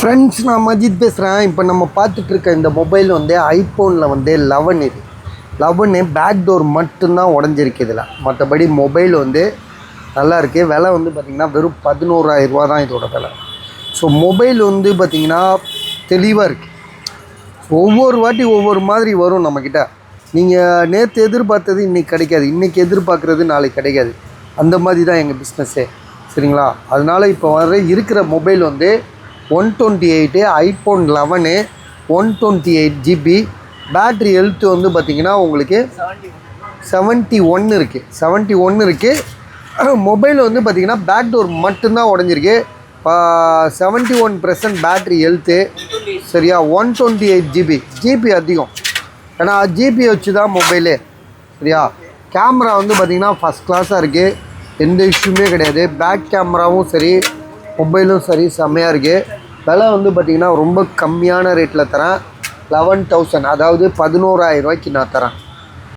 Friends, நான் மஜித் பேசுகிறேன். இப்போ நம்ம பார்த்துட்ருக்க இந்த மொபைல் வந்து ஐஃபோனில் வந்து 11 இது 11 பேக் டோர் மட்டும்தான் உடஞ்சிருக்கு. இதில் மற்றபடி மொபைல் வந்து நல்லா இருக்குது. விலை வந்து பார்த்திங்கன்னா வெறும் 11,000 ரூபா தான் இதோட விலை. ஸோ மொபைல் வந்து பார்த்திங்கன்னா தெளிவாக இருக்குது. ஒவ்வொரு வாட்டி ஒவ்வொரு மாதிரி வரும் நம்மக்கிட்ட. நீங்கள் நேற்று எதிர்பார்த்தது இன்றைக்கி கிடைக்காது, இன்றைக்கி எதிர்பார்க்குறது நாளைக்கு கிடைக்காது. அந்த மாதிரி தான் எங்கள் பிஸ்னஸ்ஸே, சரிங்களா? அதனால் இப்போ வர இருக்கிற மொபைல் வந்து 128 ஐஃபோன் 11 128 GB. பேட்ரி ஹெல்த்து வந்து பார்த்திங்கன்னா உங்களுக்கு 71 இருக்குது. 71 இருக்குது. மொபைல் வந்து பார்த்திங்கன்னா பேக் டோர் மட்டும்தான் உடஞ்சிருக்கு. 71% பேட்ரி ஹெல்த்து, சரியா? 128 GB அதிகம், ஏன்னா ஜிபி வச்சு தான் மொபைலு, சரியா? கேமரா வந்து பார்த்திங்கன்னா ஃபஸ்ட் கிளாஸாக இருக்குது, எந்த இஷ்யூமே கிடையாது. பேக் கேமராவும் சரி, மொபைலும் சரி, செம்மையாக இருக்குது. விலை வந்து பார்த்திங்கன்னா ரொம்ப கம்மியான ரேட்டில் தரேன். 11,000, அதாவது 11,000 ரூபாய்க்கு நான் தரேன்.